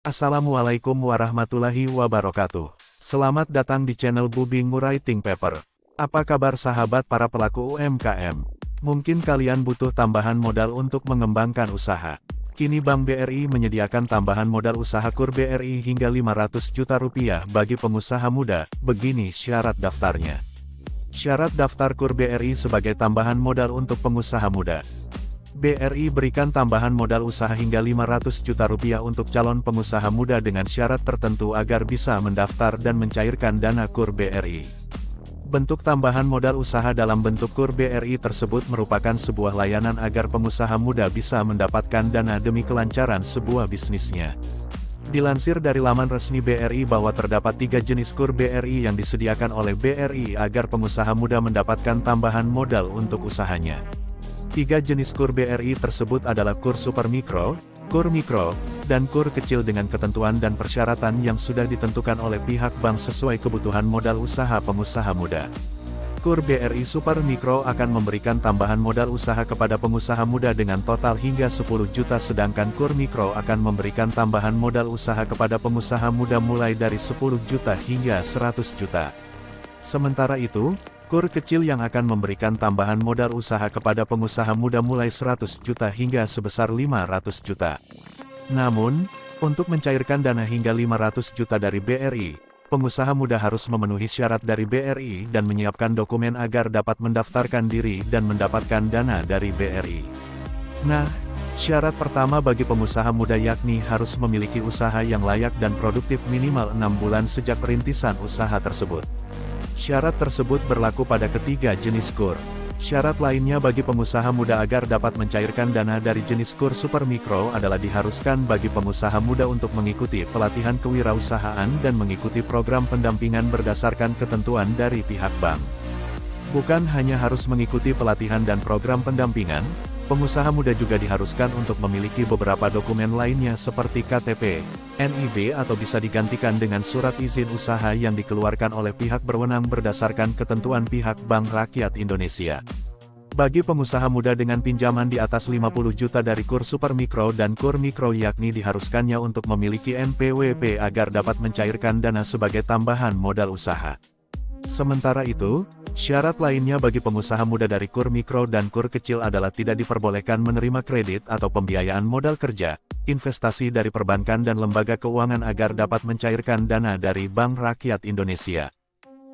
Assalamualaikum warahmatullahi wabarakatuh. Selamat datang di channel Bubing Writing Paper. Apa kabar sahabat para pelaku UMKM? Mungkin kalian butuh tambahan modal untuk mengembangkan usaha. Kini Bank BRI menyediakan tambahan modal usaha KUR BRI hingga 500 juta rupiah bagi pengusaha muda. Begini syarat daftarnya. Syarat daftar KUR BRI sebagai tambahan modal untuk pengusaha muda. BRI berikan tambahan modal usaha hingga 500 juta rupiah untuk calon pengusaha muda dengan syarat tertentu agar bisa mendaftar dan mencairkan dana KUR BRI. Bentuk tambahan modal usaha dalam bentuk KUR BRI tersebut merupakan sebuah layanan agar pengusaha muda bisa mendapatkan dana demi kelancaran sebuah bisnisnya. Dilansir dari laman resmi BRI bahwa terdapat 3 jenis KUR BRI yang disediakan oleh BRI agar pengusaha muda mendapatkan tambahan modal untuk usahanya. 3 jenis KUR BRI tersebut adalah KUR Super Mikro, KUR Mikro, dan KUR Kecil dengan ketentuan dan persyaratan yang sudah ditentukan oleh pihak bank sesuai kebutuhan modal usaha pengusaha muda. KUR BRI Super Mikro akan memberikan tambahan modal usaha kepada pengusaha muda dengan total hingga 10 juta sedangkan KUR Mikro akan memberikan tambahan modal usaha kepada pengusaha muda mulai dari 10 juta hingga 100 juta. Sementara itu, KUR Kecil yang akan memberikan tambahan modal usaha kepada pengusaha muda mulai 100 juta hingga sebesar 500 juta. Namun, untuk mencairkan dana hingga 500 juta dari BRI, pengusaha muda harus memenuhi syarat dari BRI dan menyiapkan dokumen agar dapat mendaftarkan diri dan mendapatkan dana dari BRI. Nah, syarat pertama bagi pengusaha muda yakni harus memiliki usaha yang layak dan produktif minimal 6 bulan sejak perintisan usaha tersebut. Syarat tersebut berlaku pada ketiga jenis KUR. Syarat lainnya bagi pengusaha muda agar dapat mencairkan dana dari jenis KUR Super Mikro adalah diharuskan bagi pengusaha muda untuk mengikuti pelatihan kewirausahaan dan mengikuti program pendampingan berdasarkan ketentuan dari pihak bank. Bukan hanya harus mengikuti pelatihan dan program pendampingan, pengusaha muda juga diharuskan untuk memiliki beberapa dokumen lainnya seperti KTP, NIB atau bisa digantikan dengan surat izin usaha yang dikeluarkan oleh pihak berwenang berdasarkan ketentuan pihak Bank Rakyat Indonesia. Bagi pengusaha muda dengan pinjaman di atas 50 juta dari KUR Super Mikro dan KUR Mikro yakni diharuskannya untuk memiliki NPWP agar dapat mencairkan dana sebagai tambahan modal usaha. Sementara itu, syarat lainnya bagi pengusaha muda dari KUR Mikro dan KUR Kecil adalah tidak diperbolehkan menerima kredit atau pembiayaan modal kerja, investasi dari perbankan dan lembaga keuangan agar dapat mencairkan dana dari Bank Rakyat Indonesia.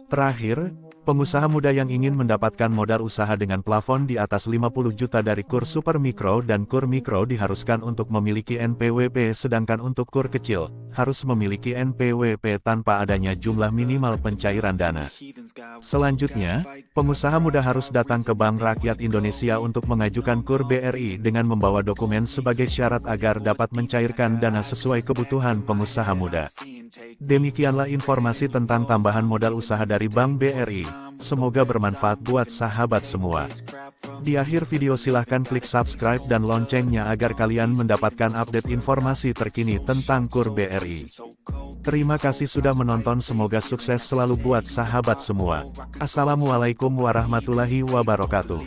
Terakhir, pengusaha muda yang ingin mendapatkan modal usaha dengan plafon di atas 50 juta dari KUR Super Mikro dan KUR Mikro diharuskan untuk memiliki NPWP sedangkan untuk KUR Kecil, harus memiliki NPWP tanpa adanya jumlah minimal pencairan dana. Selanjutnya, pengusaha muda harus datang ke Bank Rakyat Indonesia untuk mengajukan KUR BRI dengan membawa dokumen sebagai syarat agar dapat mencairkan dana sesuai kebutuhan pengusaha muda. Demikianlah informasi tentang tambahan modal usaha dari Bank BRI. Semoga bermanfaat buat sahabat semua. Di akhir video silahkan klik subscribe dan loncengnya agar kalian mendapatkan update informasi terkini tentang KUR BRI. Terima kasih sudah menonton, semoga sukses selalu buat sahabat semua. Assalamualaikum warahmatullahi wabarakatuh.